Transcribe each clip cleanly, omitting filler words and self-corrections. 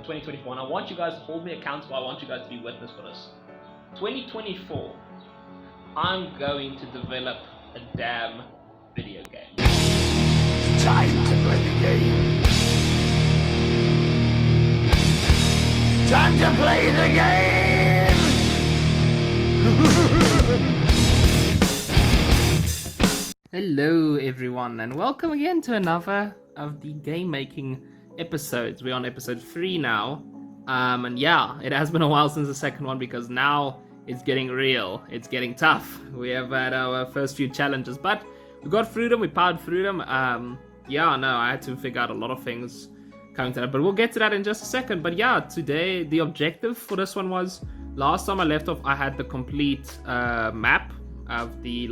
2024, and I want you guys to hold me accountable. I want you guys to be witness for this. 2024, I'm going to develop a damn video game. Time to play the game. Time to play the game. Hello everyone, and welcome again to another of the game making episodes. We're on episode 3 now, and yeah, it has been a while since the second one because now it's getting real, it's getting tough. We have had our first few challenges, but we got through them, we powered through them. I had to figure out a lot of things coming to that, but we'll get to that in just a second. But yeah, today the objective for this one was, last time I left off I had the complete map of the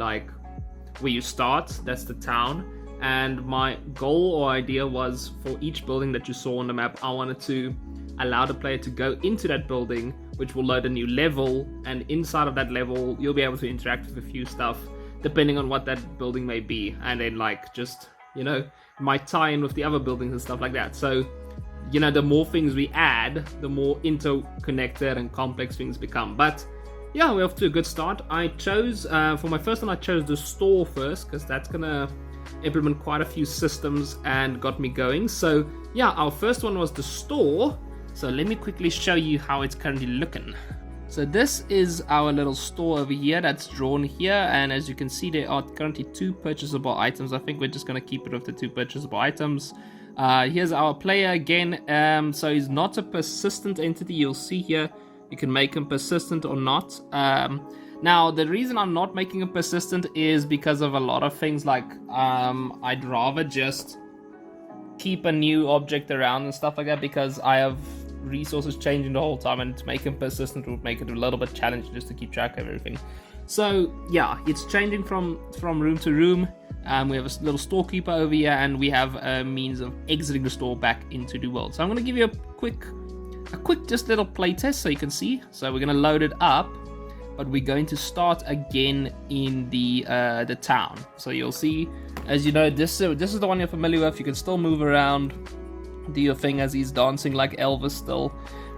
where you start, that's the town, and my goal or idea was for each building that you saw on the map, I wanted to allow the player to go into that building, which will load a new level, and inside of that level you'll be able to interact with a few stuff depending on what that building may be, and then might tie in with the other buildings and stuff like that. So the more things we add, the more interconnected and complex things become. But yeah, we're off to a good start. I chose, for my first one, I chose the store first, because that's going to implement quite a few systems and got me going. So yeah, our first one was the store. So let me quickly show you how it's currently looking. So this is our little store over here that's drawn here. And as you can see, there are currently 2 purchasable items. I think we're just going to keep it with the 2 purchasable items. Here's our player again. So he's not a persistent entity. You'll see here, you can make him persistent or not. Now, the reason I'm not making him persistent is because of a lot of things, like I'd rather just keep a new object around and stuff like that, because I have resources changing the whole time, and to make him persistent would make it a little bit challenging just to keep track of everything. So yeah, it's changing from room to room. We have a little storekeeper over here, and we have a means of exiting the store back into the world. So I'm going to give you a quick just little playtest so you can see. So we're going to load it up, but we're going to start again in the town. So you'll see, as you know, this is the one you're familiar with. You can still move around, do your thing as he's dancing like Elvis still.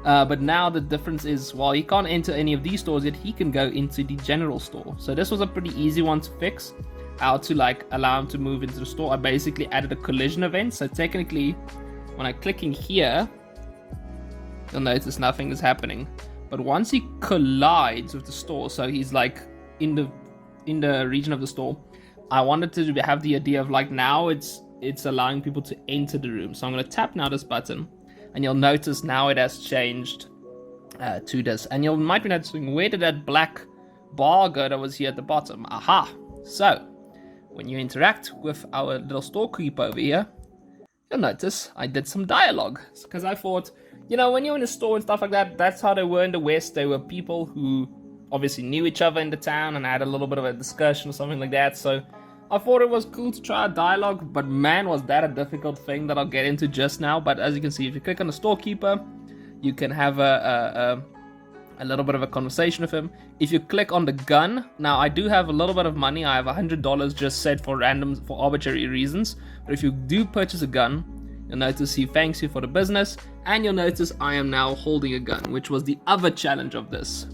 But now the difference is, while he can't enter any of these stores yet, he can go into the general store. So this was a pretty easy one to fix, how to allow him to move into the store. I basically added a collision event. So technically, when I click in here, you'll notice nothing is happening. But once he collides with the store, so he's in the region of the store, I wanted to have the idea of now it's allowing people to enter the room. So I'm going to tap now this button, and you'll notice now it has changed to this. And you might be noticing, where did that black bar go that was here at the bottom? Aha! So when you interact with our little storekeeper over here, you'll notice I did some dialogue, because I thought, when you're in a store and stuff like that, that's how they were in the West. They were people who obviously knew each other in the town and had a little bit of a discussion or something like that. So I thought it was cool to try a dialogue, but man, was that a difficult thing that I'll get into just now. But as you can see, if you click on the storekeeper, you can have a little bit of a conversation with him. If you click on the gun, now I do have a little bit of money. I have $100 just set for arbitrary reasons. But if you do purchase a gun, you'll notice he thanks you for the business, and you'll notice I am now holding a gun, which was the other challenge of this.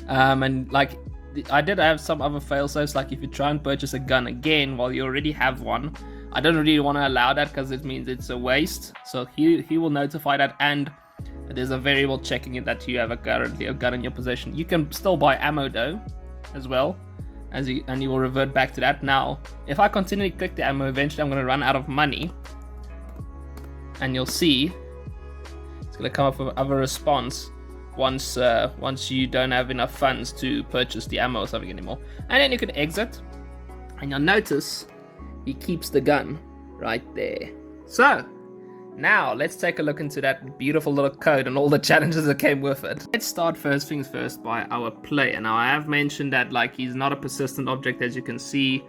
I did have some other fail-safes, like if you try and purchase a gun again while you already have one, I don't really want to allow that because it means it's a waste. So he will notify that, and there's a variable checking it that you have currently a gun in your possession. You can still buy ammo though, as well, and you will revert back to that. Now, if I continually click the ammo, eventually I'm going to run out of money. And you'll see it's going to come up with other response once you don't have enough funds to purchase the ammo or something anymore. And then you can exit, and you'll notice he keeps the gun right there. So now let's take a look into that beautiful little code and all the challenges that came with it. Let's start first things first by our player. Now, I have mentioned that he's not a persistent object, as you can see.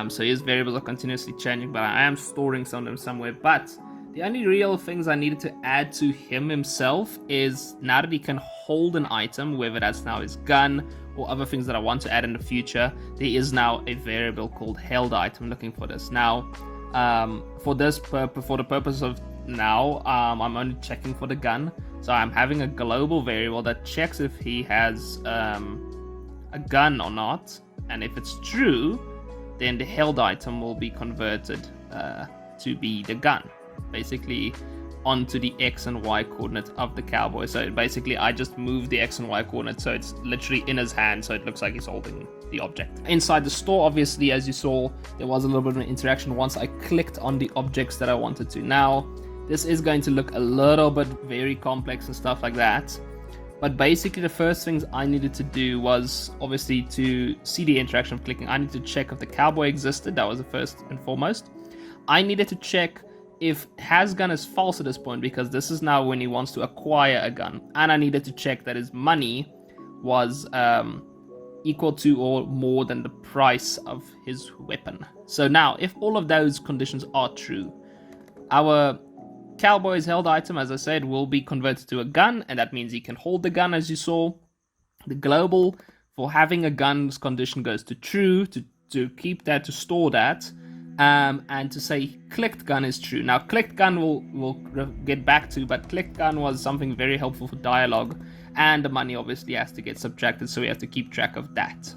So his variables are continuously changing, but I am storing some of them somewhere. But the only real things I needed to add to him himself is, now that he can hold an item, whether that's now his gun or other things that I want to add in the future, there is now a variable called held item looking for this. Now, for the purpose of now, I'm only checking for the gun. So I'm having a global variable that checks if he has a gun or not. And if it's true, then the held item will be converted to be the gun. Basically, onto the X and Y coordinate of the cowboy. So basically, I just moved the X and Y coordinate so it's literally in his hand, so it looks like he's holding the object. Inside the store, obviously, as you saw, there was a little bit of an interaction once I clicked on the objects that I wanted to. Now, this is going to look a little bit very complex and stuff like that. But basically, the first things I needed to do was, obviously, to see the interaction of clicking, I needed to check if the cowboy existed. That was the first and foremost. I needed to check if has gun is false at this point, because this is now when he wants to acquire a gun. And I needed to check that his money was equal to or more than the price of his weapon. So now, if all of those conditions are true, our cowboy's held item, as I said, will be converted to a gun, and that means he can hold the gun, as you saw. The global for having a gun's condition goes to true, to keep that, to store that, and to say clicked gun is true. Now, clicked gun we'll get back to, but clicked gun was something very helpful for dialogue, and the money obviously has to get subtracted, so we have to keep track of that.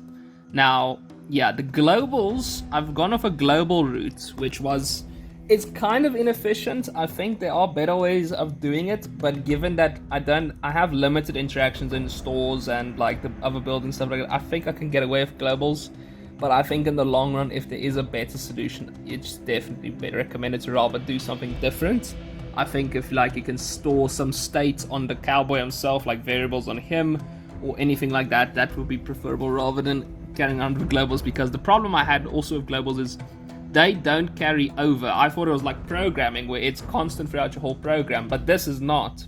Now, yeah, the globals, I've gone off a global route, which was, it's kind of inefficient. I think there are better ways of doing it, but given that I have limited interactions in stores and like the other buildings stuff like that, I think I can get away with globals. But I think in the long run, if there is a better solution, it's definitely better recommended to rather do something different. I think if like you can store some state on the cowboy himself, like variables on him or anything like that, that would be preferable rather than carrying on with globals. Because the problem I had also with globals is they don't carry over. I thought it was like programming where it's constant throughout your whole program, but this is not.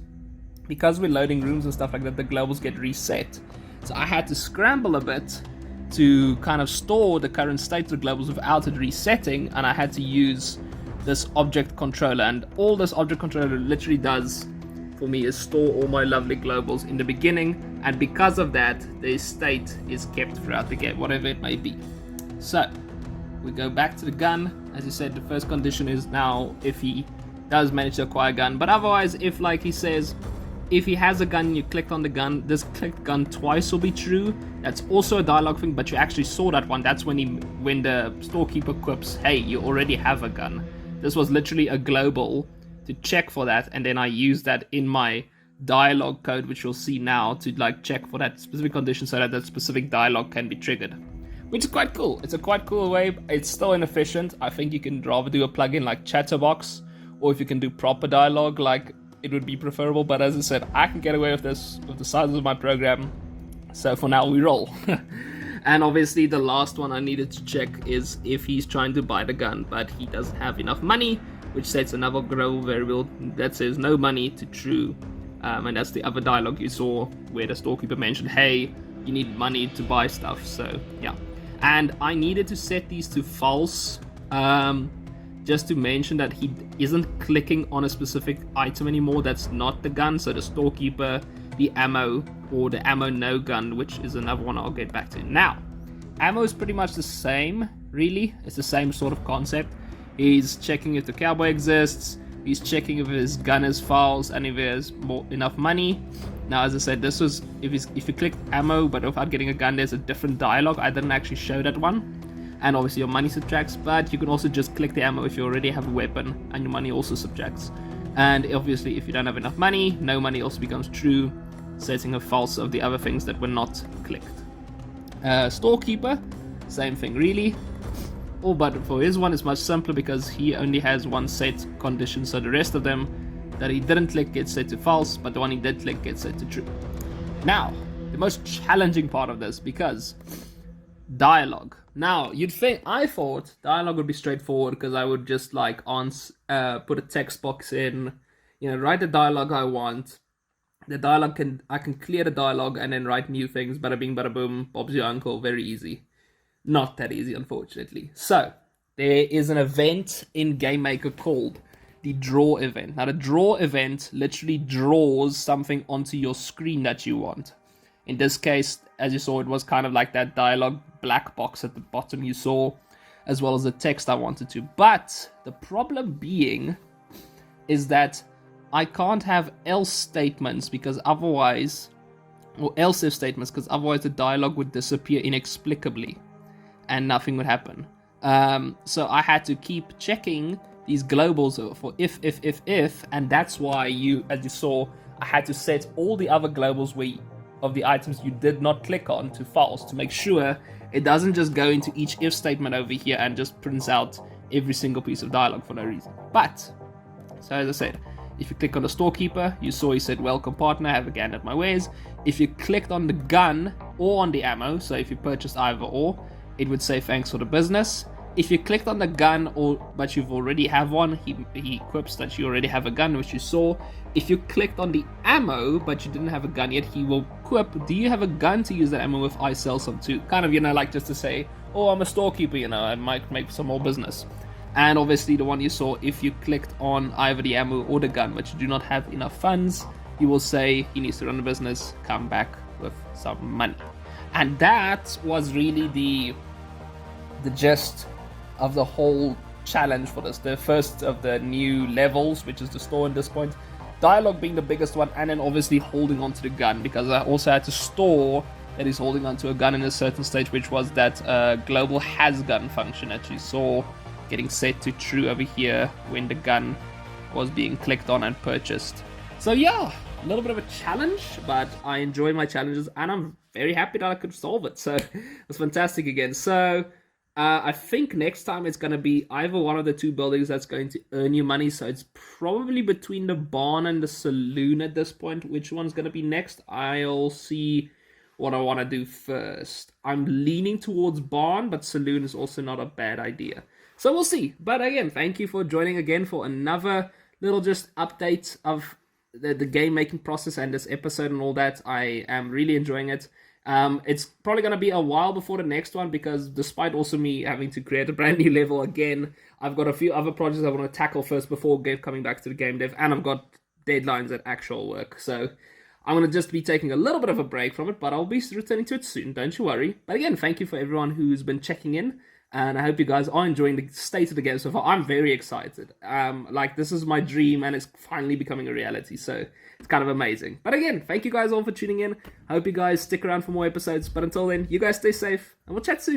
Because we're loading rooms and stuff like that, the globals get reset. So I had to scramble a bit to kind of store the current state of the globals without it resetting, and I had to use this object controller, and all this object controller literally does for me is store all my lovely globals in the beginning, and because of that, their state is kept throughout the game, whatever it may be. So we go back to the gun. As you said, the first condition is now if he does manage to acquire a gun, but otherwise, if like he says, if he has a gun, you clicked on the gun, this clicked gun twice will be true. That's also a dialogue thing, but you actually saw that one. That's when the storekeeper quips, hey, you already have a gun. This was literally a global to check for that, and then I used that in my dialogue code, which you'll see now, to like check for that specific condition so that specific dialogue can be triggered. Which is quite cool. It's a quite cool way. It's still inefficient. I think you can rather do a plugin like Chatterbox, or if you can do proper dialogue, like it would be preferable, but as I said, I can get away with this with the size of my program, so for now we roll. And obviously the last one I needed to check is if he's trying to buy the gun but he doesn't have enough money, which sets another global variable that says no money to true, and that's the other dialogue you saw where the storekeeper mentioned, hey, you need money to buy stuff. So yeah, and I needed to set these to false, just to mention that he isn't clicking on a specific item anymore that's not the gun. So the storekeeper, the ammo, or the ammo no gun, which is another one I'll get back to. Now, ammo is pretty much the same, really. It's the same sort of concept. He's checking if the cowboy exists, he's checking if his gun is false, and if there's enough money. Now, as I said, this was, if you click ammo but without getting a gun, there's a different dialogue. I didn't actually show that one. And obviously your money subtracts, but you can also just click the ammo if you already have a weapon, and your money also subtracts. And obviously if you don't have enough money, no money also becomes true, setting a false of the other things that were not clicked. Storekeeper, same thing really. Oh, but for his one it's much simpler because he only has one set condition, so the rest of them that he didn't click gets set to false, but the one he did click gets set to true. Now, the most challenging part of this, because dialogue. Now, I thought dialogue would be straightforward because I would just like put a text box in, write the dialogue I want. The dialogue I can clear the dialogue and then write new things. Bada bing, bada boom, Bob's your uncle. Very easy. Not that easy, unfortunately. So there is an event in GameMaker called the draw event. Now, the draw event literally draws something onto your screen that you want. In this case, as you saw, it was kind of like that dialogue black box at the bottom you saw, as well as the text I wanted to. But the problem being is that I can't have else statements because otherwise, or else if statements, because otherwise the dialogue would disappear inexplicably and nothing would happen. So I had to keep checking these globals for if, and that's why as you saw, I had to set all the other globals of the items you did not click on to false to make sure it doesn't just go into each if statement over here and just prints out every single piece of dialogue for no reason. But, so as I said, if you click on the storekeeper, you saw he said, welcome partner, have a gander at my wares. If you clicked on the gun or on the ammo, so if you purchased either or, it would say thanks for the business. If you clicked on the gun but you've already have one, he equips that you already have a gun, which you saw. If you clicked on the ammo but you didn't have a gun yet, he will equip, do you have a gun to use that ammo with? I sell some too. Kind of, like just to say, oh, I'm a storekeeper, I might make some more business. And obviously the one you saw, if you clicked on either the ammo or the gun but you do not have enough funds, he will say he needs to run a business, come back with some money. And that was really the gist of the whole challenge for this. The first of the new levels, which is the store in this point. Dialogue being the biggest one, and then obviously holding onto the gun, because I also had to store that he's holding onto a gun in a certain stage, which was that global has gun function that you saw getting set to true over here when the gun was being clicked on and purchased. So yeah, a little bit of a challenge, but I enjoy my challenges and I'm very happy that I could solve it. So it's fantastic again. So I think next time it's going to be either one of the two buildings that's going to earn you money. So it's probably between the barn and the saloon at this point. Which one's going to be next? I'll see what I want to do first. I'm leaning towards barn, but saloon is also not a bad idea. So we'll see. But again, thank you for joining again for another little just update of the game making process and this episode and all that. I am really enjoying it. It's probably going to be a while before the next one, because despite also me having to create a brand new level again, I've got a few other projects I want to tackle first before coming back to the game dev, and I've got deadlines at actual work. So I'm going to just be taking a little bit of a break from it, but I'll be returning to it soon, don't you worry. But again, thank you for everyone who's been checking in. And I hope you guys are enjoying the state of the game so far. I'm very excited. This is my dream and it's finally becoming a reality. So it's kind of amazing. But again, thank you guys all for tuning in. I hope you guys stick around for more episodes. But until then, you guys stay safe and we'll chat soon.